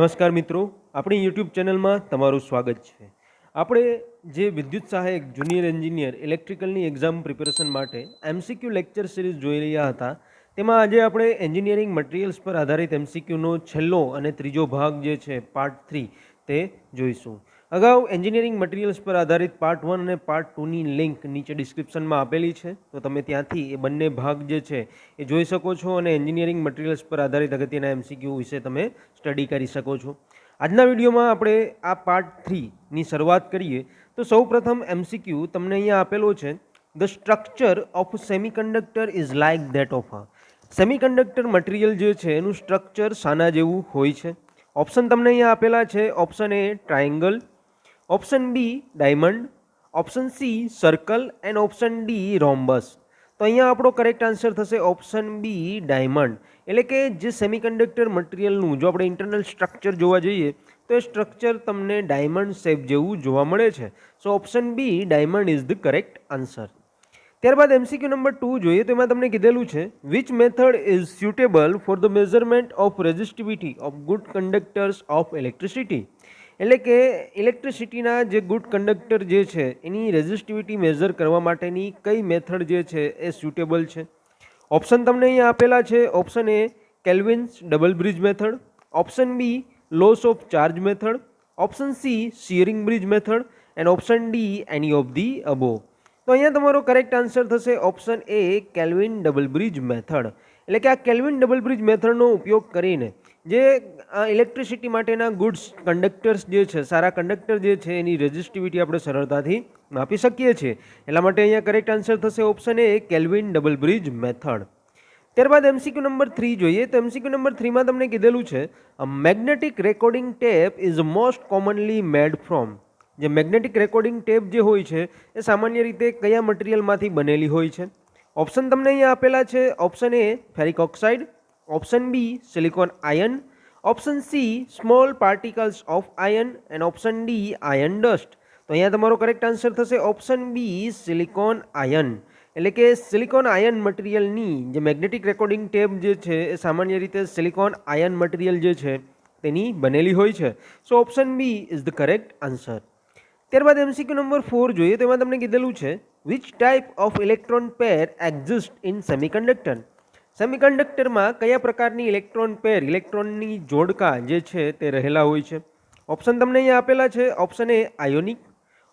નમસ્કાર મિત્રો, આપણી યુટ્યુબ ચેનલમાં તમારું સ્વાગત છે। આપણે જે વિદ્યુત સહાયક જુનિયર એન્જિનિયર ઇલેક્ટ્રિકલની એક્ઝામ પ્રિપેરેશન માટે એમસીક્યુ લેક્ચર સિરીઝ જોઈ રહ્યા હતા, તેમાં આજે આપણે એન્જિનિયરિંગ મટીરિયલ્સ પર આધારિત એમસીક્યુનો છેલ્લો અને ત્રીજો ભાગ જે છે પાર્ટ 3 તે જોઈશું। અગાઉ એન્જિનિયરિંગ મટીરિયલ્સ પર આધારિત પાર્ટ 1 અને પાર્ટ 2ની લિંક નીચે ડિસ્ક્રિપ્શનમાં આપેલી છે, તો તમે ત્યાંથી એ બંને ભાગ જે છે એ જોઈ શકો છો અને એન્જિનિયરિંગ મટીરિયલ્સ પર આધારિત અગત્યના એમસીક્યુ વિશે તમે સ્ટડી કરી શકો છો। આજના વિડીયોમાં આપણે આ પાર્ટ 3ની શરૂઆત કરીએ તો સૌપ્રથમ એમસીક્યુ તમને અહીંયા આપેલો છે, the structure of semiconductor is like that of a. Semiconductor material જે છે એનું સ્ટ્રક્ચર સાના જેવું હોય છે। ઓપ્શન તમને અહીંયા આપેલા છે, option A triangle, option B diamond, option C circle and option D rhombus. તો અહીંયા આપણો કરેક્ટ આન્સર થશે ઓપ્શન બી ડાયમંડ, એટલે કે જે સેમિકન્ડક્ટર મટીરિયલનું જો આપણે ઇન્ટરનલ સ્ટ્રક્ચર જોવા જઈએ તો એ સ્ટ્રક્ચર તમને ડાયમંડ શેપ જેવું જોવા મળે છે। So option B diamond is the correct answer. ત્યારબાદ એમસીક્યુ નંબર 2 જોઈએ તો એમાં તમને કીધેલું છે, which method is suitable for the measurement of resistivity of good conductors of electricity. એટલે કે ઇલેક્ટ્રિસિટીના જે ગુડ કંડક્ટર જે છે એની રેઝિસ્ટિવિટી મેઝર કરવા માટેની કઈ મેથડ જે છે એ સ્યુટેબલ છે। ઓપ્શન તમને અહીંયા આપેલા છે, option A Kelvin's double bridge method, option B loss of charge method, option C Schering bridge method and option D any of the above. તો અહીંયા તમારો કરેક્ટ આન્સર થશે option A Kelvin double bridge method. એટલે કે આ kelvin double bridge મેથડનો ઉપયોગ કરીને જે ઇલેક્ટ્રિસિટી માટેના ગુડ્સ કંડક્ટર્સ જે છે, સારા કંડક્ટર જે છે એની રેઝિસ્ટિવિટી આપણે સરળતાથી માપી શકીએ છીએ, એટલા માટે અહીંયા કરેક્ટ આન્સર થશે option A Kelvin double bridge method. ત્યારબાદ એમસીક્યુ નંબર 3 જોઈએ તો એમસીક્યુ નંબર 3માં તમને કીધેલું છે, magnetic recording tape is most commonly made from. જે મેગ્નેટિક રેકોર્ડિંગ ટેપ જે હોય છે એ સામાન્ય રીતે કયા મટીરિયલમાંથી બનેલી હોય છે। ઓપ્શન તમને અહીંયા આપેલા છે, option A ferric oxide, option B silicon iron, option C small particles of iron and option D iron dust. તો અહીંયા તમારો કરેક્ટ આન્સર થશે ઓપ્શન બી સિલિકોન આયન। એટલે કે સિલિકોન આયન મટીરિયલની જે મેગ્નેટિક રેકોર્ડિંગ ટેપ જે છે એ સામાન્ય રીતે સિલિકોન આયન મટીરિયલ જે છે તેની બનેલી હોય છે। So option B is the correct answer. ત્યારબાદ એમસીક્યુ નંબર 4 જોઈએ તો એમાં તમને કીધેલું છે, which type of electron pair exist in semiconductor. સેમિકન્ડક્ટરમાં કયા પ્રકારની ઇલેક્ટ્રોન પેર, ઇલેક્ટ્રોનની જોડકા જે છે તે રહેલા હોય છે। ઓપ્શન તમને અહીંયા આપેલા છે, option A ionic,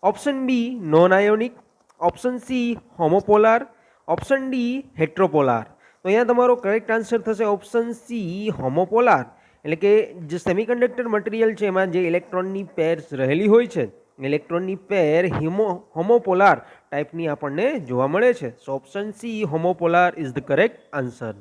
option B non ionic, option C homopolar, option D heteropolar. તો અહીંયા તમારો કરેક્ટ આન્સર થશે ઓપ્શન સી હોમોપોલાર। એટલે કે જે સેમિકન્ડક્ટર મટીરિયલ છે એમાં જે ઇલેક્ટ્રોનની પેર્સ રહેલી હોય છે, ઇલેક્ટ્રોનની પેર હોમોપોલાર ટાઈપની આપણને જોવા મળે છે। So option C homopolar is the correct answer.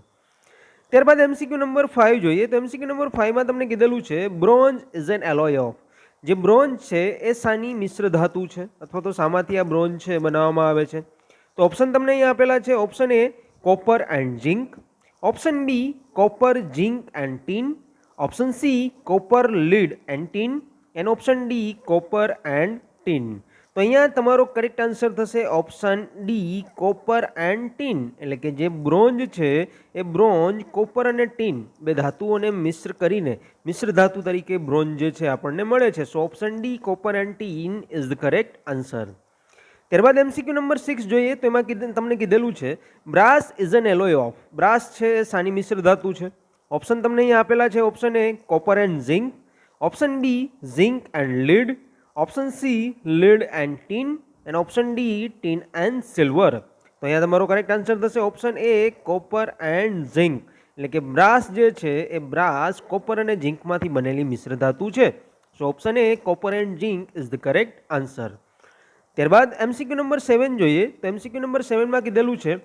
ત્યારબાદ એમસીક્યુ નંબર 5 જોઈએ તો એમસીક્યુ નંબર 5માં તમને કીધેલું છે, bronze is an alloy of. જે બ્રોન્ઝ છે એ સાની મિશ્ર ધાતુ છે અથવા તો સામાંથી આ બ્રોન્ઝ છે બનાવવામાં આવે છે। તો ઓપ્શન તમને અહીંયા આપેલા છે, option A copper and zinc, option B copper zinc and tin, option C copper lead and tin and option D copper and tin. તો અહીંયા તમારો કરેક્ટ આન્સર થશે option D copper and tin. એટલે કે જે બ્રોન્ઝ છે એ bronze, copper અને ટીન બે ધાતુઓને મિશ્ર કરીને મિશ્ર ધાતુ તરીકે બ્રોન્ઝ જે છે આપણને મળે છે। So option D copper and tin is the correct answer. ત્યારબાદ એમસીક્યુ નંબર 6 જોઈએ તો એમાં તમને કીધેલું છે, brass is an alloy of. Brass છે એ સાની મિશ્ર ધાતુ છે। ઓપ્શન તમને અહીંયા આપેલા છે, option A copper and zinc, option B zinc and lead, option C lead and tin and option D tin and silver. તો અહીંયા તમારો કરેક્ટ આન્સર થશે option A copper and zinc. એટલે કે બ્રાસ જે છે એ બ્રાસ, કોપર અને ઝિંકમાંથી બનેલી મિશ્ર ધાતુ છે। So option A copper and zinc is the correct answer. ત્યારબાદ એમસીક્યુ નંબર 7 જોઈએ તો એમસીક્યુ નંબર 7માં કીધેલું છે,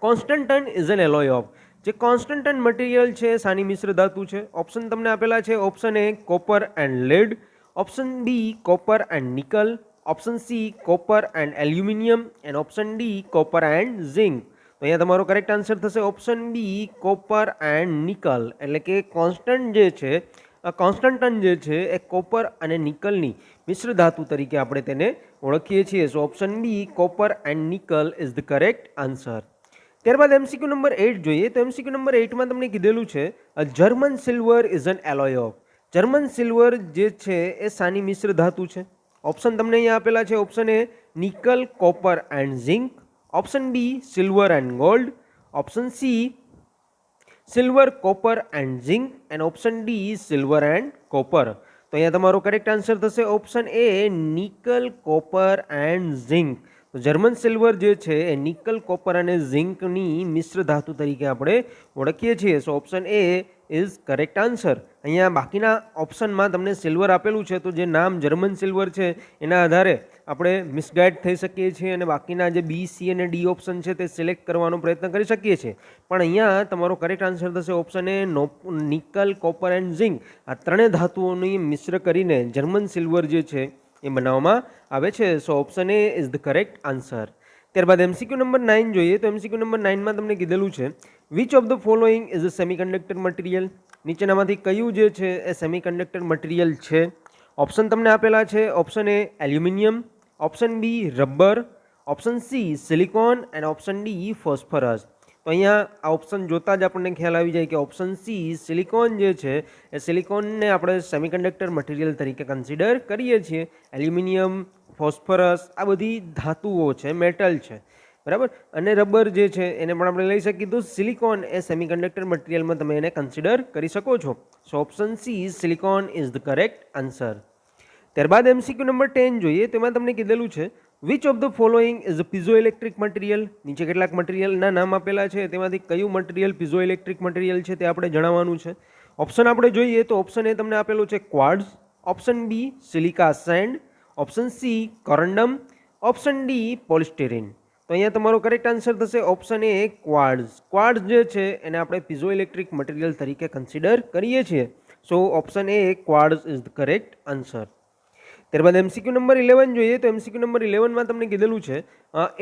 constantan is an alloy of. જે કોન્સ્ટન્ટન મટીરિયલ છે સાની મિશ્ર ધાતુ છે। ઓપ્શન તમને આપેલા છે, option A copper and lead, option B copper and nickel, option C copper and aluminium and option D copper and zinc. તો અહીંયા તમારો કરેક્ટ આન્સર થશે option B copper and nickel. એટલે કે કોન્સ્ટન્ટન જે છે એ કોપર અને નિકલની મિશ્ર ધાતુ તરીકે આપણે તેને ઓળખીએ છીએ। So option B copper and nickel is the correct answer. ત્યારબાદ એમસીક્યુ નંબર 8 જોઈએ તો એમસીક્યુ નંબર 8માં તમને કીધેલું છે, German silver is an alloy of. German silver જે છે એ શાની મિશ્ર ધાતુ છે? ઓપ્શન તમને અહીંયા આપેલા છે. Option A nickel, copper and zinc. Option B silver and gold. Option C silver, copper and zinc. And option D silver and copper. તો અહીંયા તમારો કરેક્ટ આન્સર થશે option A nickel, copper and zinc. તો German silver જે છે એ nickel, copper અને ઝિંકની મિશ્ર ધાતુ તરીકે આપણે ઓળખીએ છીએ. So option A is correct answer. અહીંયા બાકીના ઓપ્શનમાં તમને સિલ્વર આપેલું છે, તો જે નામ જર્મન સિલ્વર છે એના આધારે આપણે મિસગાઈડ થઈ શકીએ છીએ અને બાકીના જે બી, સી અને ડી ઓપ્શન છે તે સિલેક્ટ કરવાનો પ્રયત્ન કરી શકીએ છીએ. પણ અહીંયા તમારો કરેક્ટ આન્સર થશે option A nickel, copper and zinc. આ ત્રણેય ધાતુઓની મિશ્ર કરીને જર્મન સિલ્વર જે છે એ બનાવવામાં આવે છે. So option A is the correct answer. ત્યારબાદ એમસીક્યુ નંબર 9 જોઈએ. તો એમસીક્યુ નંબર 9માં તમને કીધેલું છે which of the following is a semiconductor material. નીચેનામાંથી કયું જે છે એ સેમિકન્ડક્ટર મટીરિયલ છે? ઓપ્શન તમને આપેલા છે. Option A aluminium. Option B rubber. Option C silicon and option D phosphorus. તો અહીંયા આ ઓપ્શન જોતાં જ આપણને ખ્યાલ આવી જાય કે ઓપ્શન સી સિલિકોન જે છે એ સિલિકોનને આપણે સેમિકન્ડક્ટર મટીરિયલ તરીકે કન્સિડર કરીએ છીએ. એલ્યુમિનિયમ, ફોસ્ફરસ આ બધી ધાતુઓ છે, મેટલ છે, બરાબર. અને રબર જે છે એને પણ આપણે લઈ શકીએ. તો સિલિકોન એ સેમિકન્ડક્ટર મટીરિયલમાં તમે એને કન્સિડર કરી શકો છો. So option C silicon is the correct answer. ત્યારબાદ એમસીક્યુ નંબર 10 જોઈએ. તેમાં તમને કીધેલું છે which of the following is a piezoelectric material. નીચે કેટલાક મટીરિયલના નામ આપેલા છે, તેમાંથી કયું મટીરિયલ પીઝોઇલેક્ટ્રિક મટીરિયલ છે તે આપણે જણાવવાનું છે. ઓપ્શન આપણે જોઈએ તો ઓપ્શન એ તમને આપેલું છે quartz. Option B silica sand. Option C corundum. Option D polystyrene. તો અહીંયા તમારો કરેક્ટ આન્સર થશે ઓપ્શન એ ક્વાર્ટઝ. ક્વાર્ટઝ જે છે એને આપણે પીઝોઇલેક્ટ્રિક મટીરિયલ તરીકે કન્સિડર કરીએ છીએ. So option A quartz is the correct answer. ત્યારબાદ એમસીક્યુ નંબર 11 જોઈએ. તો એમસીક્યુ નંબર 11માં તમને કીધેલું છે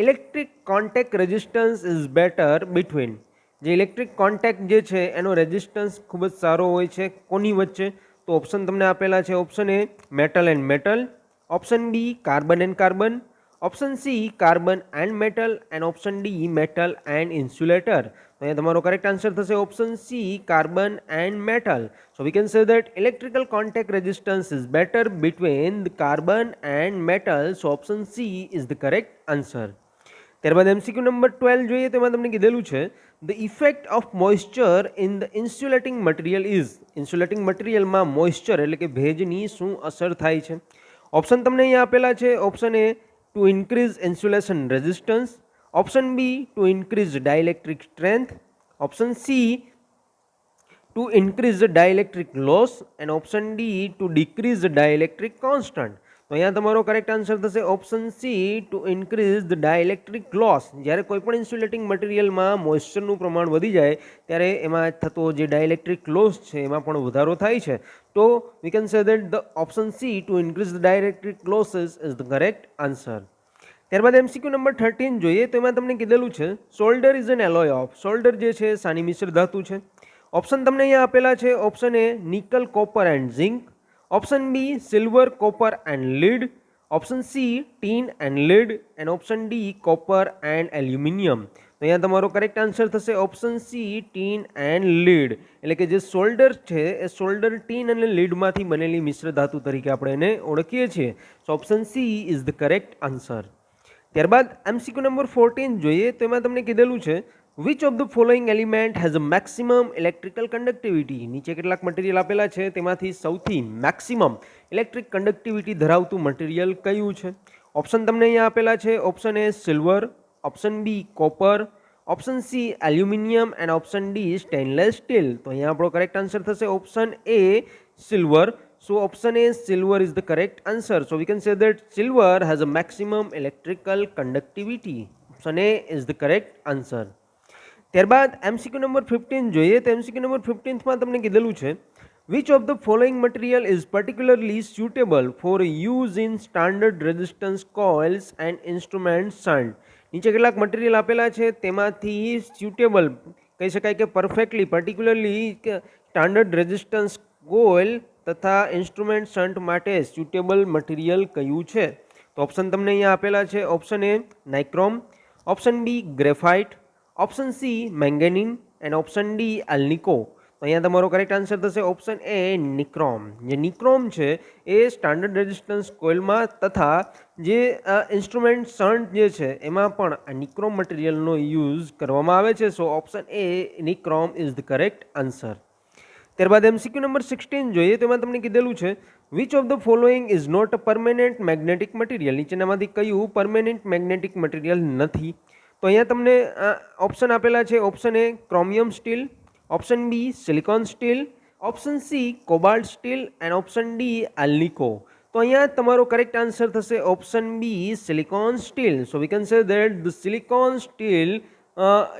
electric contact resistance is better between. જે ઇલેક્ટ્રિક કોન્ટેક્ટ જે છે એનો રેઝિસ્ટન્સ ખૂબ જ સારો હોય છે કોની વચ્ચે? તો ઓપ્શન તમને આપેલા છે. Option A metal and metal. Option B carbon and carbon. Option C carbon and metal. And option D metal and insulator. તો અહીંયા તમારો કરેક્ટ આન્સર થશે option C carbon and metal. So we can say that electrical contact resistance is better between the carbon and metal. So option C is the correct answer. ત્યારબાદ MCQ number 12 જોઈએ. તેમાં તમને કીધેલું છે the effect of moisture in the insulating material is. Insulating મટીરિયલમાં moisture એટલે કે ભેજની શું અસર થાય છે? ઓપ્શન તમને અહીંયા આપેલા છે. Option A to increase insulation resistance. Option B to increase dielectric strength. Option C to increase the dielectric loss. And option D to decrease the dielectric constant. તો અહીંયા તમારો કરેક્ટ આન્સર થશે option C to increase the dielectric loss. જ્યારે કોઈ પણ insulating મટીરિયલમાં મોઇસ્ચરનું પ્રમાણ વધી જાય ત્યારે એમાં થતો જે ડાઇલેક્ટ્રિક લોસ છે એમાં પણ વધારો થાય છે. તો વી can say that the option C to increase the dielectric losses is the correct answer. ત્યારબાદ એમસીક્યુ નંબર 13 જોઈએ. તો એમાં તમને કીધેલું છે solder is an alloy of. Solder જે છે શાની મિશ્ર ધાતુ છે? ઓપ્શન તમને અહીંયા આપેલા છે. Option A nickel, copper and zinc. Option B silver, copper and lead. Option C tin and lead. And option D copper and aluminium. તો અહીંયા તમારો કરેક્ટ આન્સર થશે option C tin and lead. એટલે કે જે સોલ્ડર છે એ solder tin અને લીડમાંથી બનેલી મિશ્ર ધાતુ તરીકે આપણે એને ઓળખીએ છીએ. So option C is the correct answer. ત્યારબાદ એમસીક્યુ નંબર 14 જોઈએ. તો એમાં તમને કીધેલું છે which of the following element has a maximum electrical conductivity. નીચે કેટલાક મટીરિયલ આપેલા છે, તેમાંથી સૌથી મેક્સિમમ ઇલેક્ટ્રિક કન્ડક્ટિવિટી ધરાવતું મટીરિયલ કયું છે? ઓપ્શન તમને અહીંયા આપેલા છે. Option A silver. Option B copper. Option C aluminium. And option D stainless steel. તો અહીંયા આપણો કરેક્ટ આન્સર થશે option A silver. So option A silver is the correct answer. So we can say that silver has a maximum electrical conductivity. Option A is the correct answer. ત્યારબાદ MCQ number 15 જોઈએ. તો MCQ number 15માં તમને કીધેલું છે which of the following material is particularly suitable for use in standard resistance coils and instrument shunt. નીચે કેટલાક મટીરિયલ આપેલા છે, તેમાંથી suitable કહી શકાય કે perfectly particularly standard resistance coil તથા ઇન્સ્ટ્રુમેન્ટ શન્ટ માટે સ્યુટેબલ મટીરિયલ કયું છે? તો ઓપ્શન તમને અહીંયા આપેલા છે. Option A nichrome. Option B graphite. Option C manganin. And option D alnico. તો અહીંયા તમારો કરેક્ટ આન્સર થશે ઓપ્શન એ નિક્રોમ. જે નિક્રોમ છે એ સ્ટાન્ડર્ડ રેઝિસ્ટન્સ કોઇલમાં તથા જે ઇન્સ્ટ્રુમેન્ટ શન્ટ જે છે એમાં પણ આ નિક્રોમ મટીરિયલનો યુઝ કરવામાં આવે છે. So option A nichrome is the correct answer. ત્યારબાદ એમસીક્યુ નંબર 16 જોઈએ તો એમાં તમને કીધેલું છે which of the following is not a permanent magnetic material. નીચેનામાંથી કયું પરમેનન્ટ મેગ્નેટિક મટીરિયલ નથી? તો અહીંયા તમને ઓપ્શન આપેલા છે. Option A chromium steel, option B silicon steel, option C cobalt steel and option D alnico. તો અહીંયા તમારો કરેક્ટ આન્સર થશે option B silicon steel. So we can say that the silicon steel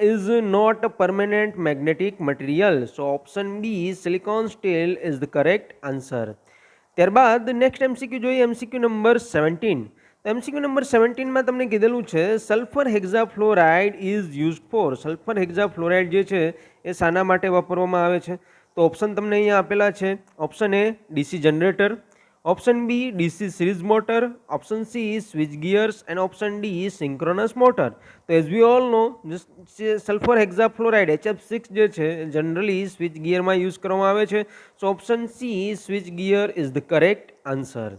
is not a permanent magnetic material. So option B silicon steel is the correct answer. ત્યારબાદ next MCQ જોઈએ, MCQ number 17. MCQ number 17માં તમને કીધેલું છે sulphur hexafluoride is used for. Sulphur hexafluoride જે છે એ શાના માટે વાપરવામાં આવે છે? તો ઓપ્શન તમને અહીંયા આપેલા છે. Option A DC generator, option B DC series motor, option C switch gears and option D synchronous motor. તો as we all know sulphur hexafluoride HF6 જે છે જનરલી સ્વિચ ગિયરમાં યુઝ કરવામાં આવે છે. So option C switch gear is the correct answer.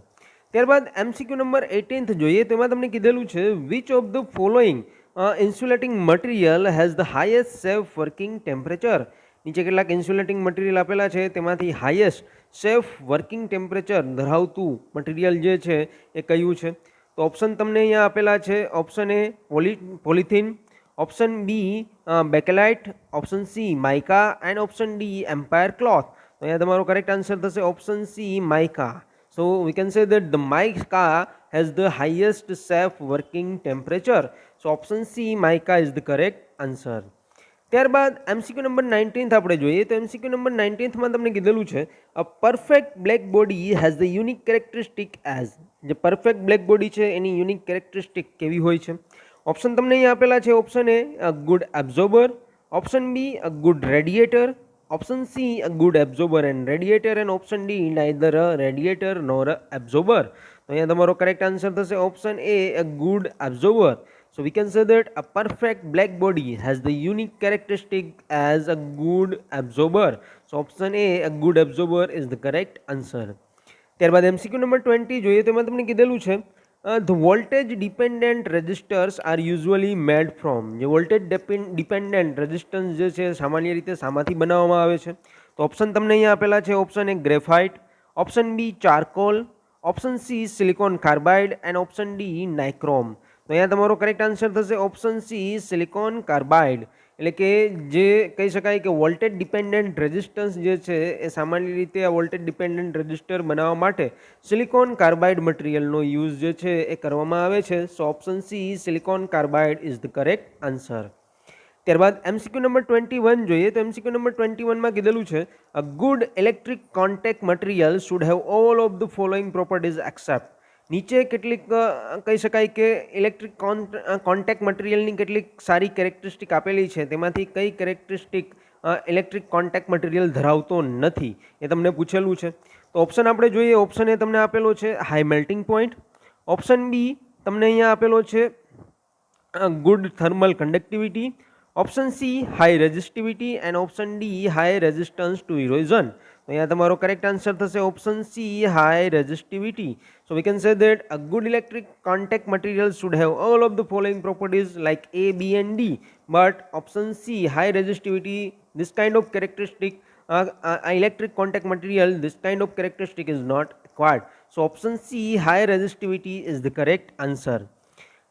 ત્યારબાદ MCQ number 18 જોઈએ તો એમાં તમને કીધેલું છે which of the following insulating material has the highest safe working temperature. નીચે કેટલાક ઇન્સ્યુલેટિંગ મટીરિયલ આપેલા છે તેમાંથી હાઈએસ્ટ સેફ વર્કિંગ ટેમ્પરેચર ધરાવતું મટીરિયલ જે છે એ કયું છે? તો ઓપ્શન તમને અહીંયા આપેલા છે. Option A polythene, option B bakelite, option C mica and option D empire cloth. તો અહીંયા તમારો કરેક્ટ આન્સર થશે option C mica. So we can say that the mica has the highest safe working temperature. So option C mica is the correct answer. ત્યારબાદ MCQ number 19 આપણે જોઈએ તો MCQ number 19માં તમને કીધેલું છે અ perfect black body has the unique characteristic as. જે perfect black body છે એની unique characteristic કેવી હોય છે? ઓપ્શન તમને અહીંયા આપેલા છે. Option A a good absorber, option B a good radiator, option C a good absorber and radiator and option D neither a radiator nor a absorber. તો અહીંયા તમારો કરેક્ટ આન્સર થશે option A a good absorber. So we can say that a perfect black body has the unique characteristic as a good absorber. So option A, a good absorber is the correct answer. ત્યારબાદ MCQ number 20 જોઈએ તો એમાં તમને કીધેલું છે the voltage dependent resistors are usually made from. જે voltage dependent resistance જે છે સામાન્ય રીતે શામાંથી બનાવવામાં આવે છે? તો ઓપ્શન તમને અહીંયા આપેલા છે. Option A graphite, option B charcoal, option C silicon carbide and option D nichrome. તો અહીંયા તમારો કરેક્ટ આન્સર થશે ઓપ્શન સી સિલિકોન કાર્બાઇડ. એટલે કે જે કહી શકાય કે વોલ્ટેજ ડિપેન્ડન્ટ રેઝિસ્ટન્સ જે છે એ સામાન્ય રીતે આ વોલ્ટેજ ડિપેન્ડન્ટ રેઝિસ્ટર બનાવવા માટે સિલિકોન કાર્બાઇડ મટીરિયલનો યુઝ જે છે એ કરવામાં આવે છે. So option C silicon carbide is the correct answer. ત્યારબાદ એમસીક્યુ નંબર 21 જોઈએ તો એમસીક્યુ નંબર 21માં કીધેલું છે a good electric contact material should have all of the following properties except. નીચે કેટલીક કહી શકાય કે ઇલેક્ટ્રિક કોન્ટેક્ટ મટીરિયલની કેટલીક સારી કેરેક્ટરિસ્ટિક આપેલી છે તેમાંથી કઈ કેરેક્ટરિસ્ટિક ઇલેક્ટ્રિક કોન્ટેક્ટ મટીરિયલ ધરાવતો નથી એ તમને પૂછેલું છે. તો ઓપ્શન આપણે જોઈએ. ઓપ્શન એ તમને આપેલો છે high melting point, option B તમને અહીંયા આપેલો છે good thermal conductivity, option C high resistivity and option D high resistance to erosion. તો અહીંયા તમારો કરેક્ટ આન્સર થશે option C high resistivity. So we can say that a good electric contact material should have all of the following properties like A, B and D, but option C high resistivity, this kind of characteristic electric contact material, this kind of characteristic is not required. So option C high resistivity is the correct answer.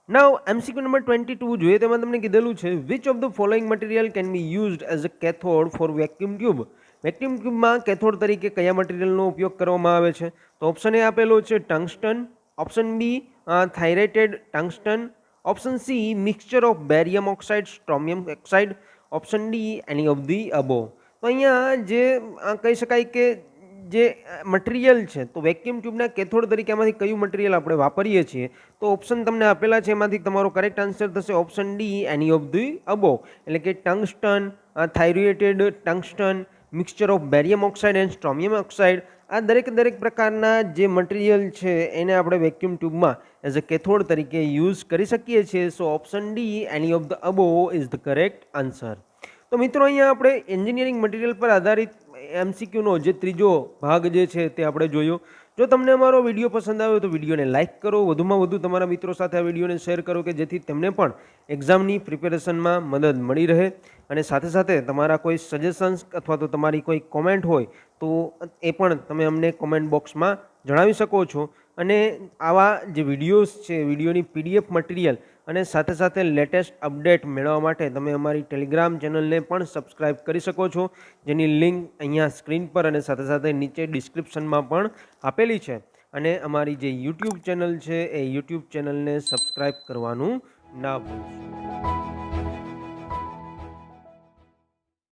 Now MCQ number 22 જોઈએ તેમાં તમને કીધેલું છે which of the following material can be used as a cathode for vacuum tube. Vacuum ટ્યુબમાં cathode તરીકે કયા મટીરિયલનો ઉપયોગ કરવામાં આવે છે? તો ઓપ્શન એ આપેલો છે tungsten, option B thoriated tungsten, option C mixture of barium oxide strontium oxide, option D any of the above. તો અહીંયા જે કહી શકાય કે જે મટીરિયલ છે તો વેક્યુમ ટ્યુબના કેથોડ તરીકે આમાંથી કયું મટીરિયલ આપણે વાપરીએ છીએ? તો ઓપ્શન તમને આપેલા છે એમાંથી તમારો કરેક્ટ આન્સર થશે option D any of the above. એટલે કે tungsten, thoriated tungsten, mixture of barium oxide and strontium oxide, આ દરેક પ્રકારના જે મટીરિયલ છે એને આપણે વેક્યુમ ટ્યુબમાં એઝ અ કેથોડ તરીકે યુઝ કરી શકીએ છીએ. So option D any of the above is the correct answer. તો મિત્રો અહીંયા આપણે એન્જિનિયરિંગ મટીરિયલ પર આધારિત MCQનો જે ત્રીજો ભાગ જે છે તે આપણે જોયો. જો તમને અમારો વિડીયો પસંદ આવ્યો તો વિડીયોને લાઇક કરો, વધુમાં વધુ તમારા મિત્રો સાથે આ વિડીયોને શેર કરો કે જેથી તેમને પણ એક્ઝામની પ્રિપેરેશનમાં મદદ મળી રહે. અને સાથે સાથે તમારા કોઈ સજેશન્સ અથવા તો તમારી કોઈ કોમેન્ટ હોય તો એ પણ તમે અમને કોમેન્ટ બોક્સમાં જણાવી શકો છો. અને આવા જે વિડીયોઝ છે, વિડીયોની PDF મટીરિયલ અને સાથે સાથે લેટેસ્ટ અપડેટ મેળવવા માટે તમે અમારી ટેલિગ્રામ ચેનલને પણ સબસ્ક્રાઈબ કરી શકો છો, જેની લિંક અહીંયા સ્ક્રીન પર અને સાથે સાથે નીચે ડિસ્ક્રિપ્શનમાં પણ આપેલી છે. અને અમારી જે યુટ્યુબ ચેનલ છે એ યુટ્યુબ ચેનલને સબસ્ક્રાઈબ કરવાનું ના ભૂલશો.